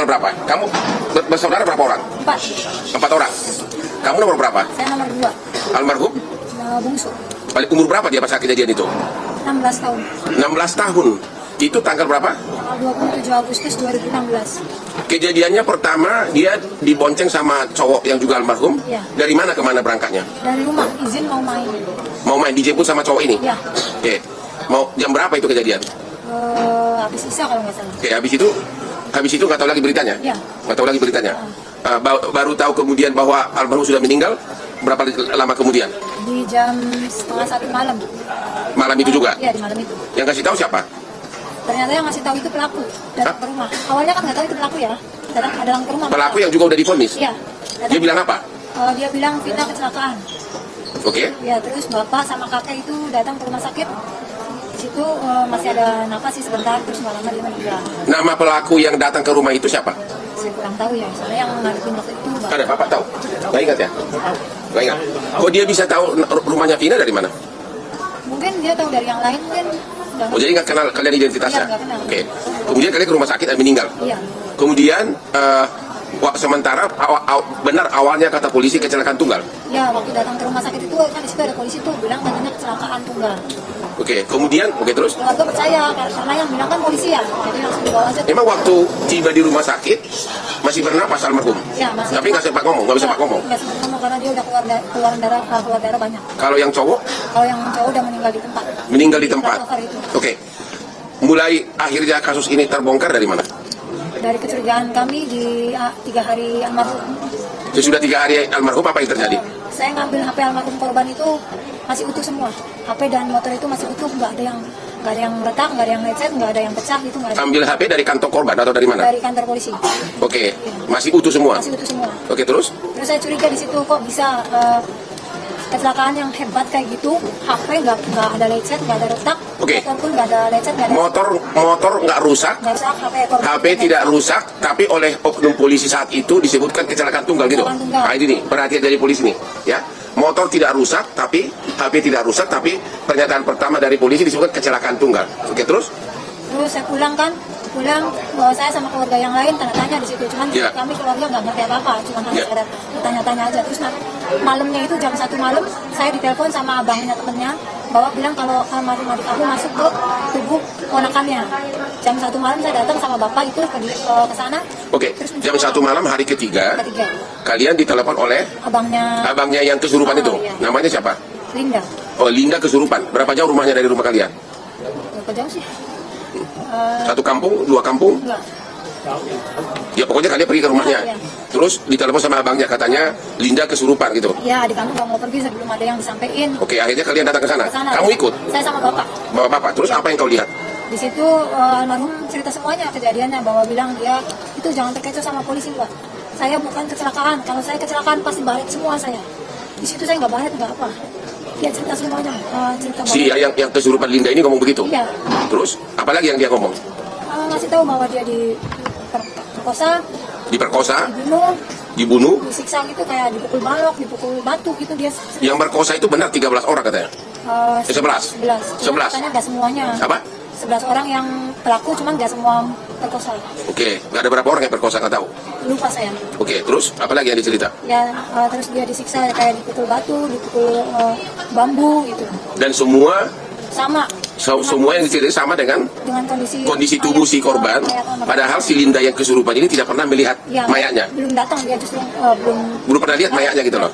tanggal berapa? Kamu bersaudara berapa orang? 4. 4 orang. Kamu nomor berapa? Saya nomor 2. Almarhum? Bungsu. Balik umur berapa dia pas saat kejadian itu? 16 tahun. 16 tahun. Itu tanggal berapa? Tanggal 27 Agustus 2016. Kejadiannya pertama dia dibonceng sama cowok yang juga almarhum. Iya. Dari mana ke mana berangkatnya? Dari rumah, izin mau main. Mau main dijemput sama cowok ini? Ya. Oke. Mau jam berapa itu kejadian? Habis Isya kalau nggak salah. Oke, habis itu nggak tahu lagi beritanya? Iya. Nggak tahu lagi beritanya. Baru tahu kemudian bahwa almarhum sudah meninggal. Berapa lama kemudian? Di jam setengah 1 malam. Malam itu juga? Iya, di malam itu. Yang kasih tahu siapa? Ternyata yang ngasih tahu itu pelaku datang ke rumah. Awalnya kan nggak tahu itu pelaku ya. Datang ke rumah. Pelaku yang juga udah divonis? Iya. Dia bilang apa? Dia bilang Vina kecelakaan. Oke. Ya, terus bapak sama kakek itu datang ke rumah sakit. Di situ masih ada nafas sih sebentar, terus nggak lama dia meninggal. Nama pelaku yang datang ke rumah itu siapa? Saya kurang tahu ya, soalnya yang ngadepin waktu itu bapak. Ada, Bapak tahu? Nggak ingat ya? Nggak ingat. Kok dia bisa tahu rumahnya Vina dari mana? Mungkin dia tahu dari yang lain, mungkin. Oh, jadi nggak kenal kalian identitasnya? Iya, nggak kenal. Oke. Kemudian kalian ke rumah sakit dan meninggal? Iya. Kemudian, sementara benar awalnya kata polisi kecelakaan tunggal? Ya, waktu datang ke rumah sakit itu kan di situ ada polisi tuh bilang katanya kecelakaan tunggal. Oke, kemudian, terus? Keluarga percaya karena yang bilang kan polisi ya, jadi langsung dibawa aja. Emang waktu tiba di rumah sakit masih bernapas almarhum? Ya, masih. Tapi nggak sempat ngomong, nggak bisa ngomong. Nggak sempat ngomong karena dia udah keluar darah banyak. Kalau yang cowok? Kalau yang cowok udah meninggal di tempat. Meninggal di tempat. Itu. Oke. Mulai akhirnya kasus ini terbongkar dari mana? Dari kecurigaan kami di 3 hari almarhum. Sesudah 3 hari almarhum apa yang terjadi? Saya ngambil HP almarhum korban itu masih utuh semua. HP dan motor itu masih utuh, nggak ada yang retak, nggak ada yang lecet, nggak ada yang pecah gitu, nggak ada. Ambil HP dari kantong korban atau dari mana? Dari kantor polisi. Oke, masih utuh semua. Masih utuh semua. Oke, terus? Terus saya curiga di situ kok bisa kecelakaan yang hebat kayak gitu, HP nggak ada lecet, nggak ada retak, Oke. motor pun nggak ada lecet, nggak ada. Motor nggak rusak, Nggak rusak, HP tidak rusak, tapi oleh oknum polisi saat itu disebutkan kecelakaan tunggal gitu. Kecelakaan tunggal. Nah ini nih, perhatian dari polisi nih, ya. Motor tidak rusak, tapi HP tidak rusak, tapi pernyataan pertama dari polisi disebutkan kecelakaan tunggal. Oke, terus? Terus saya pulang, saya sama keluarga yang lain tanya-tanya di situ, cuman Ya. kami keluarga nggak ngerti apa-apa, cuma hanya Ya. sekedar tanya-tanya aja. Terus malamnya itu jam 1 malam, saya ditelepon sama abangnya temennya, bahwa bilang kalau almarhum adik aku masuk ke tubuh ponakannya. Jam 1 malam saya datang sama bapak itu ke sana. Oke, Terus jam 1 malam hari ketiga, kalian ditelepon oleh abangnya yang kesurupan itu. Iya. Namanya siapa? Linda. Oh, Linda kesurupan. Berapa jauh rumahnya dari rumah kalian? Berapa jauh sih? 1 kampung, 2 kampung? Enggak. Ya pokoknya kalian pergi ke rumahnya. Iya. Terus ditelepon sama abangnya, katanya Linda kesurupan gitu. Ya, adik kamu nggak mau pergi sebelum ada yang disampaikan. Oke, akhirnya kalian datang ke sana. Ke sana. Kamu ikut? Saya sama bapak. Bapak, terus apa yang kau lihat? Di situ almarhum cerita semuanya kejadiannya, bahwa bilang dia itu jangan terkecoh sama polisi, Pak. Saya bukan kecelakaan. Kalau saya kecelakaan pasti baret semua saya. Di situ saya nggak baret, nggak apa. Dia cerita semuanya. Cerita Si yang kesurupan Linda ini ngomong begitu? Iya. Terus apalagi yang dia ngomong? Ngasih tahu bahwa dia diperkosa, Diperkosa, dibunuh, dibunuh. disiksa gitu, kayak dipukul balok, dipukul batu gitu dia. Yang berkosa itu benar 13 orang katanya. 11. 11. Katanya nggak semuanya. Apa? 11 orang yang pelaku, cuman nggak semua perkosa. Oke, nggak ada berapa orang yang berkosa, nggak tahu. Lupa saya. Oke, terus apalagi yang dicerita? Ya, terus dia disiksa kayak dipukul batu, dipukul bambu gitu. Dan semua Sama. semua yang diceritain sama dengan kondisi tubuh si korban. Padahal si Linda yang kesurupan ini tidak pernah melihat ya, mayatnya. Belum datang, dia justru belum Belum pernah lihat mayatnya gitu loh.